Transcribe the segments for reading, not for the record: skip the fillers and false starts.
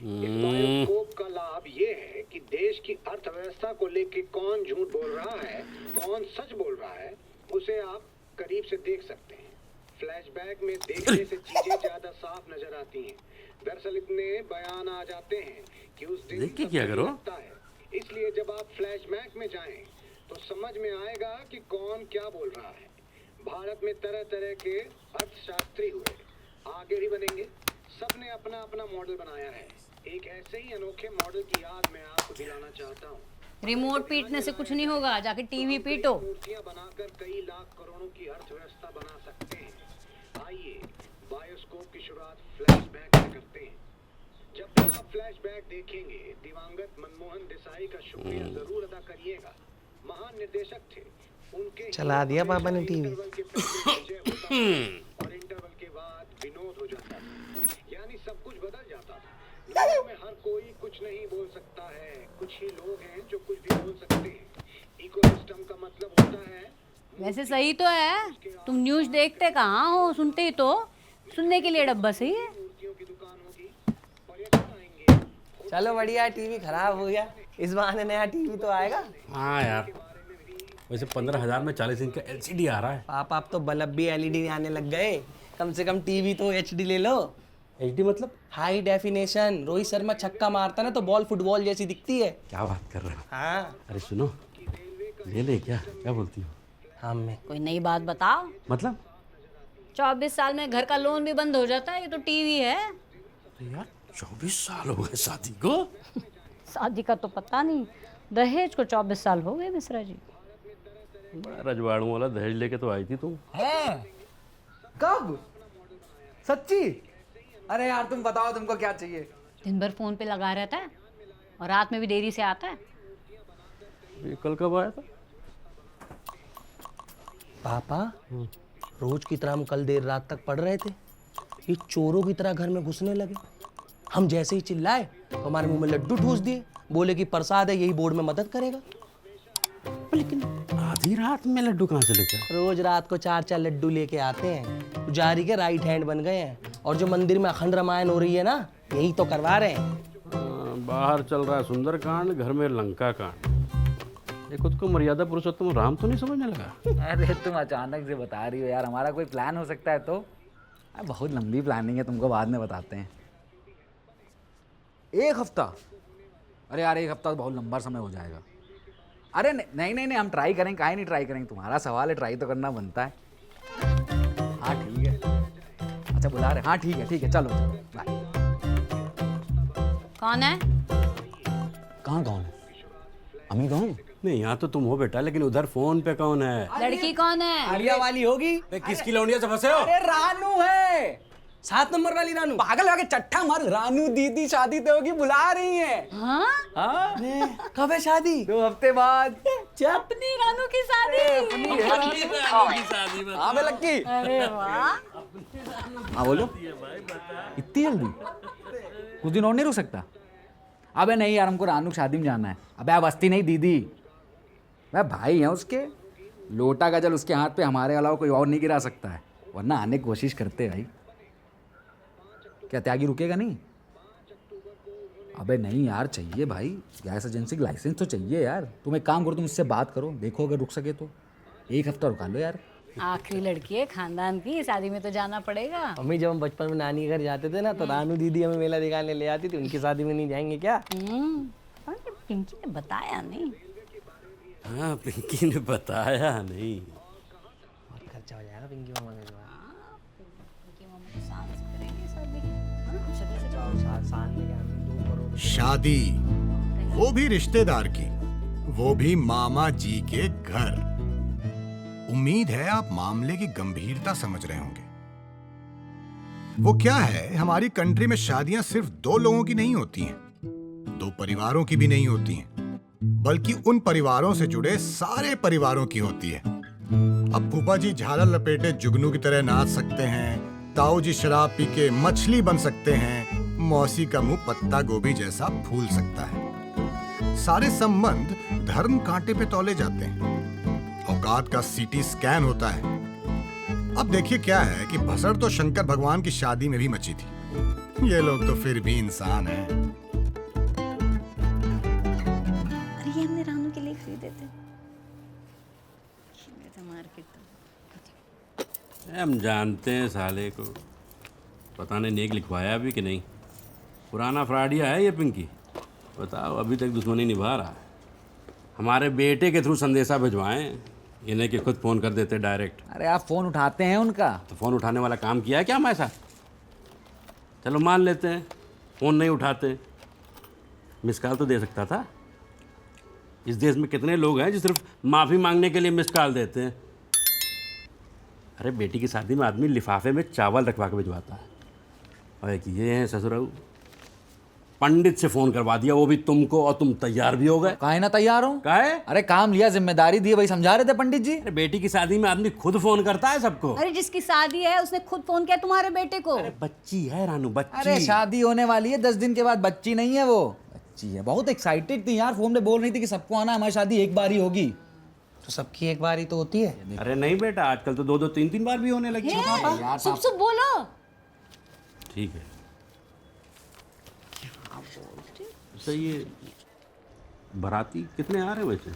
इस बायोस्कोप का लाभ ये है कि देश की अर्थव्यवस्था को लेकर कौन झूठ बोल रहा है, कौन सच बोल रहा है, उसे आप करीब से देख सकते हैं। फ्लैशबैक में देखने से चीजें ज्यादा साफ नजर आती हैं। दरअसल इतने बयान आ जाते हैं कि उस दिन देख के क्या करो? लगता है। इसलिए जब आप फ्लैशबैक में जाएं तो समझ में आएगा कि कौन क्या बोल रहा है। भारत में तरह तरह के अर्थशास्त्री हुए, आगे भी बनेंगे। सबने अपना अपना मॉडल बनाया है। एक ऐसे ही अनोखे मॉडल की याद मैं आपको दिलाना चाहता हूँ। रिमोट पीटने से कुछ नहीं होगा, जाके टीवी पीटो। मूर्तियां बनाकर कई लाख करोड़ों की अर्थव्यवस्था बना सकते हैं। आइए बायोस्कोप की शुरुआत फ्लैशबैक से करते हैं। जब भी आप फ्लैशबैक देखेंगे, दिवंगत मनमोहन देसाई का शुक्रिया जरूर अदा करिएगा। महान निर्देशक थे। उनके चला दिया पापा ने टीवी। इंटरवल के पहले विजय होता था और इंटरवल के बाद विनोद हो जाता था। यानी सब कुछ बदल जाता था। दुनिया में हर कोई कुछ नहीं बोल सकता है। कुछ ही लोग हैं जो कुछ भी बोल सकते हैं। इकोसिस्टम का मतलब होता है। वैसे सही तो है, तुम न्यूज़ देखते कहाँ हो, सुनते ही तो। सुनने के लिए डब्बा सही है। मूर्तियों की दुकान होगी, पर्यटक आएंगे। चलो बढ़िया, टीवी खराब हो गया, इस बहाने नया टीवी तो आएगा। हाँ यार, वैसे 15,000 में 40 इंच का LCD आ रहा है। पापा अब तो बल्ब भी LED आने लग गए। कम से कम टीवी तो HD ले लो। HD मतलब? High definition. रोहित शर्मा छक्का मारता ना तो बॉल फुटबॉल जैसी दिखती है। क्या बात कर रहे हो? हाँ अरे सुनो, ले ले क्या बोलती हो? हाँ मैं कोई नई बात बताओ। मतलब? 24 साल में घर का लोन भी बंद हो जाता है, ये तो टीवी है। अरे यार 24 साल हो गए शादी को। शादी का तो पता नहीं, दहेज को 24 साल हो गए मिश्रा जी। बड़ा रजवाड़ों वाला दहेज लेके तो आई थी तुम। हैं? कब? सच्ची? अरे यार तुम बताओ तुमको क्या चाहिए? दिन भर फोन पे लगा रहता है और रात में भी देरी से आता है। ये कल कब आया था? पापा रोज की तरह हम कल देर रात तक पढ़ रहे थे, ये चोरों की तरह घर में घुसने लगे। हम जैसे ही चिल्लाए तो हमारे मुंह में लड्डू ठूस दिए, बोले कि प्रसाद है, यही बोर्ड में मदद करेगा। लेकिन आधी रात में लड्डू कहाँ से लेके आए? रोज रात को 4-4 लड्डू लेके आते हैं। पुजारी के राइट हैंड बन गए हैं, और जो मंदिर में अखंड रामायण हो रही है ना, यही तो करवा रहे हैं। बाहर चल रहा है सुंदरकांड, घर में लंका कांड। ये खुद को मर्यादा पुरुषोत्तम राम तो नहीं समझने लगा? अरे तुम अचानक से बता रही हो यार, हमारा कोई प्लान हो सकता है तो? बहुत लंबी प्लानिंग है, तुमको बाद में बताते हैं। 1 हफ्ता? अरे यार 1 हफ्ता तो बहुत लंबा समय हो जाएगा। अरे नहीं, हम ट्राई करेंगे, काहे नहीं ट्राई करेंगे, तुम्हारा सवाल है, ट्राई तो करना बनता है। हाँ ठीक है, अच्छा बुला रहे, हाँ ठीक है चलो बाय। कौन है? कौन है? अम्मी कौन? नहीं यहाँ तो तुम हो बेटा, लेकिन उधर फोन पे कौन है? लड़की कौन है? आलिया वाली होगी। किसकी लौंडिया से फंसे हो? अरे रानू है, 7 नंबर वाली रानू। पागल हो गए, चट्टा मार। रानू दीदी शादी तो होगी, बुला रही है। हाँ? हाँ कब है शादी? 2 हफ्ते बाद। अपनी रानू की शादी। हाँ बे लक्की। अरे वाह। हाँ बोलो, इतनी जल्दी? कुछ दिन और नहीं रुक सकता? अबे नहीं यार, हमको रानू की शादी में जाना है। अबे आप हस्ती नहीं दीदी, वह भाई है उसके। लोटा का जल उसके हाथ पे हमारे अलावा कोई और नहीं गिरा सकता है, वरना आने की कोशिश करते भाई। क्या त्यागी रुकेगा नहीं? अबे नहीं यार, चाहिए भाई, गैस एजेंसी का लाइसेंस तो चाहिए यार। तुम एक काम करो, तुम उससे बात करो, देखो अगर रुक सके तो 1 हफ्ता रुका लो यार। आखिरी लड़की है खानदान की, शादी में तो जाना पड़ेगा। मम्मी जब हम बचपन में नानी घर जाते थे ना, तो रानू दीदी हमें मेला दिखाने ले आती थी। उनकी शादी में नहीं जाएंगे क्या? और ये पिंकी ने बताया नहीं। हाँ पिंकी ने बताया नहीं। बहुत खर्चा हो जाएगा पिंकी मामा के द्वारा। साल में क्या 2 करोड़। शादी, वो भी रिश्तेदार की, वो भी मामा जी के घर। उम्मीद है आप मामले की गंभीरता समझ रहे होंगे। वो क्या है, हमारी कंट्री में शादियां सिर्फ 2 लोगों की नहीं होती हैं, 2 परिवारों की भी नहीं होती हैं, बल्कि उन परिवारों से जुड़े सारे परिवारों की होती है। अब फूफा जी झालर लपेटे जुगनू की तरह नाच सकते हैं, ताऊ जी शराब पी के मछली बन सकते हैं, मौसी का मुंह पत्ता गोभी जैसा फूल सकता है। सारे संबंध धर्म कांटे पे तौले जाते हैं, औकात का CT स्कैन होता है। अब देखिए क्या है कि भसड़ तो शंकर भगवान की शादी में भी मची थी। ये लोग तो फिर भी इंसान हैं। अरे ये हमने रानू के लिए खरीदे थे मार्केट। हम जानते हैं साले को, पता नहीं नेक लिखवाया भी कि नहीं। पुराना फ्रॉडिया है ये पिंकी। बताओ अभी तक दुश्मनी निभा रहा है। हमारे बेटे के थ्रू संदेशा भिजवाएं, इन्हें कि खुद फ़ोन कर देते डायरेक्ट। अरे आप फ़ोन उठाते हैं उनका? तो फ़ोन उठाने वाला काम किया है क्या हमारे साथ? चलो मान लेते हैं फ़ोन नहीं उठाते, मिस कॉल तो दे सकता था। इस देश में कितने लोग हैं जो सिर्फ माफ़ी मांगने के लिए मिस कॉल देते हैं। अरे बेटी की शादी में आदमी लिफाफे में चावल रखवा के भिजवाता है। और एक ये हैं ससुराल, पंडित से फ़ोन करवा दिया, वो भी तुमको, और तुम तैयार भी हो गए। काहे ना तैयार हूँ? काहे? अरे काम लिया, जिम्मेदारी दी, वही समझा रहे थे पंडित जी। अरे बेटी की शादी में आदमी खुद फ़ोन करता है सबको। अरे जिसकी शादी है उसने खुद फोन किया तुम्हारे बेटे को। अरे बच्ची है रानू, बच्ची। अरे शादी होने वाली है 10 दिन के बाद, बच्ची नहीं है वो, बच्ची है। बहुत एक्साइटेड थी यार, फोन में बोल रही थी कि सबको आना, हमारी शादी एक बार ही होगी। तो सबकी एक बार ही तो होती है। अरे नहीं बेटा, आजकल तो 2-2 3-3 बार भी होने लगी है। यार सुब सुब बोलो। ठीक है। सही ये बाराती कितने आ रहे हैं वैसे?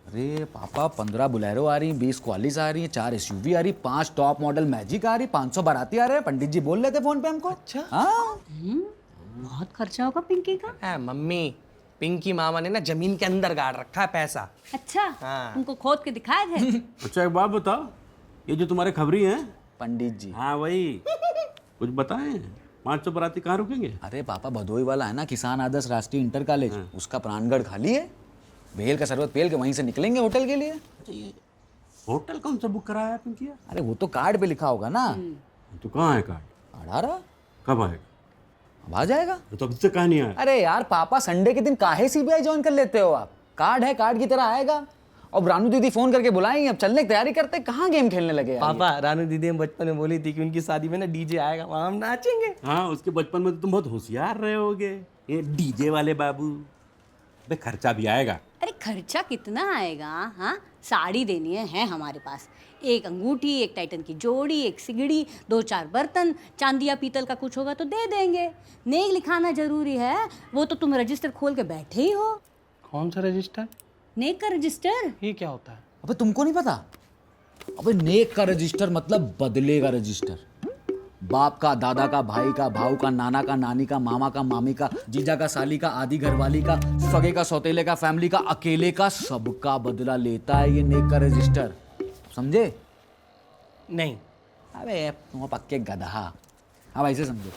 अरे पापा 15 बुलेरो आ रही, 20 क्वालिस आ रही है, 4 SUV आ रही, 5 टॉप मॉडल मैजिक आ रही, 500 बाराती आ रहे हैं। पंडित जी बोल रहे थे फोन पे हमको। अच्छा। हाँ बहुत खर्चा होगा पिंकी का। मम्मी, पिंकी मामा ने ना जमीन के अंदर गाड़ रखा है पैसा। अच्छा हाँ। तुमको खोद के दिखाए थे। अच्छा एक बात बताओ, ये जो तुम्हारे खबरी हैं, पंडित जी। हाँ वही, कुछ बताएं 500 बाराती कहाँ रुकेंगे? अरे पापा भदोई वाला है ना, किसान आदर्श राष्ट्रीय इंटर कॉलेज, उसका प्राणगढ़ खाली है। भेल का शरबत पेल के वहीं से निकलेंगे होटल के लिए। होटल कौन सा बुक कराया पिंकिया? अरे वो तो कार्ड पे लिखा होगा ना। तो कहाँ है कार्ड? 18 कब आएगा? अब आ जाएगा। तो अभी तक कहाँ नहीं आया? अरे यार पापा, संडे के दिन काहे CBI ज्वाइन कर लेते हो आप? कार्ड है, कार्ड की तरह आएगा। और रानू दीदी फोन करके बुलाएंगे, अब चलने की तैयारी करते, कहाँ गेम खेलने लगे यार? पापा, रानू दीदी हम बचपन में बोली थी कि उनकी शादी में ना DJ आएगा, वहां हम नाचेंगे। हाँ, उसके बचपन में तो तुम बहुत होशियार रहे होगे। ये डीजे वाले बाबू, बे खर्चा भी आएगा। अरे खर्चा कितना आएगा? हाँ, साड़ी देनी है हमारे पास, एक अंगूठी, एक टाइटन की जोड़ी, एक सिगड़ी, 2-4 बर्तन, चांदी या पीतल का कुछ होगा तो दे देंगे। नेक लिखाना जरूरी है, वो तो तुम रजिस्टर खोल के बैठे ही हो। कौन सा रजिस्टर? नेक का रजिस्टर। ये क्या होता है? अबे तुमको नहीं पता? अबे नेक का रजिस्टर मतलब बदले का रजिस्टर। बाप का, दादा का, भाई का, भाऊ का, नाना का, नानी का, मामा का, मामी का, जीजा का, साली का, आधी घरवाली का, सगे का, सौतेले का, फैमिली का, अकेले का, सबका बदला लेता है ये नेक का रजिस्टर। समझे? नहीं। अबे तुम पक्के गधा। अब ऐसे समझो,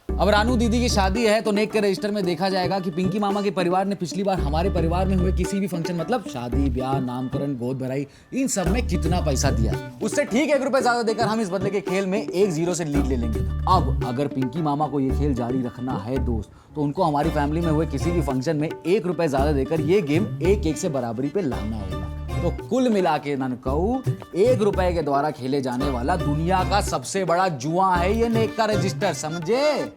अब रानू दीदी की शादी है तो नेक के रजिस्टर में देखा जाएगा कि पिंकी मामा के परिवार ने पिछली बार हमारे परिवार में हुए किसी भी फंक्शन, मतलब शादी, ब्याह, नामकरण, गोद भराई, इन सब में कितना पैसा दिया। उससे ठीक 1 रुपए ज्यादा देकर हम इस बदले के खेल में 1-0 से लीड ले लेंगे। अब अगर पिंकी मामा को ये खेल जारी रखना है दोस्त, तो उनको हमारी फैमिली में हुए किसी भी फंक्शन में 1 रुपए ज्यादा देकर ये गेम 1-1 से बराबरी पे लाना होगा। तो कुल मिला के ननकऊ 1 रुपए के द्वारा खेले जाने वाला दुनिया का सबसे बड़ा जुआ है ये नेक का रजिस्टर, समझे?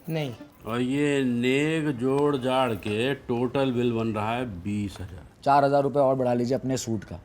नहीं। और ये नेक जोड़ जाड़ के टोटल बिल बन रहा है 20,000। 4,000 रुपये और बढ़ा लीजिए अपने सूट का।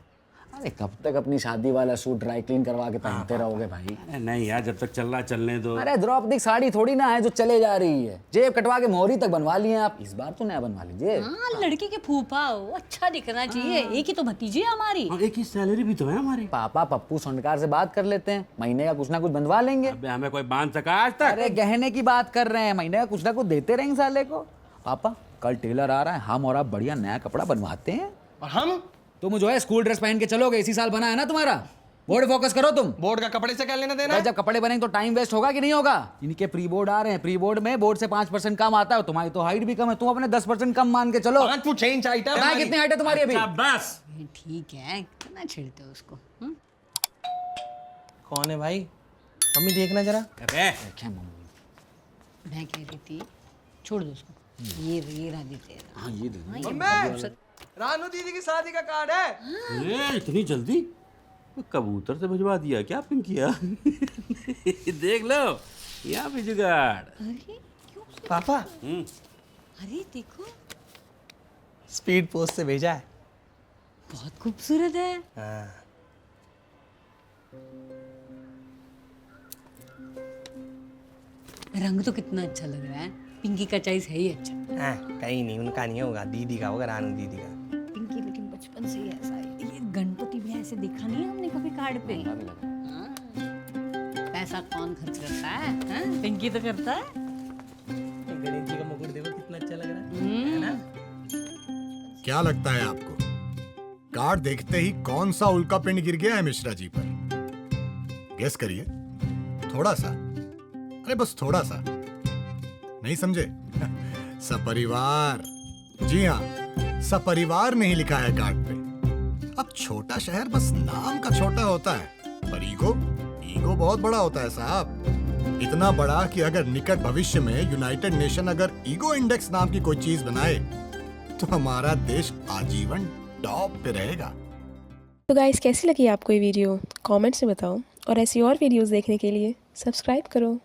अरे कब तक अपनी शादी वाला सूट ड्राई क्लीन करवा के पहनते रहोगे भाई? अरे नहीं यार, जब तक चल रहा चलने दो। अरे द्रौपदी की साड़ी थोड़ी ना है जो चले जा रही है, जेब कटवा के मोहरी तक बनवा लिए आप, इस बार तो नया बनवा लीजिए। हाँ, लड़की के फूफा हो, अच्छा दिखना चाहिए। एक ही तो भतीजी है हमारी। और एक ही सैलरी भी तो है हमारी। पापा पप्पू सोनकार से बात कर लेते हैं, महीने का कुछ ना कुछ बनवा लेंगे। अबे हमें कोई बांध सका आज तक? अरे गहने की बात कर रहे हैं, महीने का कुछ ना कुछ देते रहेंगे साले को। पापा कल टेलर आ रहा है, हम और आप बढ़िया नया कपड़ा बनवाते हैं। और हम? तुम जो है स्कूल ड्रेस पहन के चलोगे, इसी साल बना है ना तुम्हारा। बोर्ड फोकस करो तुम। बोर्ड का कपड़े से क्या लेना देना भाई है? जब कपड़े बनेंगे तो टाइम वेस्ट होगा कि नहीं होगा? इनके प्री बोर्ड आ रहे हैं, प्री बोर्ड में बोर्ड से 5% कम आता है। तुम्हारी तो हाइट भी कम है, तुम अपने 10% कम मान के चलो। 5 फुट 6 इंच हाइट है कहाँ हमारी। कितनी हाइट है तुम्हारी अभी? अच्छा बस। ठीक है, कितना छिड़ते हो उसको। कौन है भाई? मम्मी देखना जरा। अबे क्या मम्मी? मैं कह रही थी छोड़ दो उसको। ये रहा देते। हाँ ये दे। मम्मी, रानू दीदी की शादी का कार्ड है। ये इतनी जल्दी? तो कबूतर से भिजवा दिया क्या पिंकिया? देख लो यहाँ भी जुगाड़। अरे क्यों? पापा, अरे देखो, स्पीड पोस्ट से भेजा है। बहुत खूबसूरत है। हाँ। रंग तो कितना अच्छा लग रहा है। पिंकी का चॉइस है ही अच्छा। हाँ, कहीं नहीं, उनका नहीं होगा, दीदी का होगा, रानू दीदी का। पिंकी लेकिन बचपन से ही ऐसा है। ये गणपति भी ऐसे देखा नहीं है हमने कभी कार्ड पे। हाँ। पैसा कौन खर्च करता है? हाँ? पिंकी तो करता है। गणेश जी का मुकुट देखो कितना अच्छा लग रहा है ना? क्या लगता है आपको, कार्ड देखते ही कौन सा उल्का पिंड गिर गया है मिश्रा जी पर? गेस करिए, थोड़ा सा, अरे बस थोड़ा सा। नहीं समझे? सपरिवार। जी हाँ, सपरिवार नहीं लिखा है कार्ड पे। अब छोटा शहर बस नाम का छोटा होता है, पर ईगो बहुत बड़ा होता है साहब। इतना बड़ा कि अगर निकट भविष्य में यूनाइटेड नेशन अगर ईगो इंडेक्स नाम की कोई चीज बनाए तो हमारा देश आजीवन टॉप पे रहेगा। तो गाइस, कैसी लगी आपको ये वीडियो? कमेंट्स में बताओ और ऐसी और वीडियोस देखने के लिए सब्सक्राइब करो।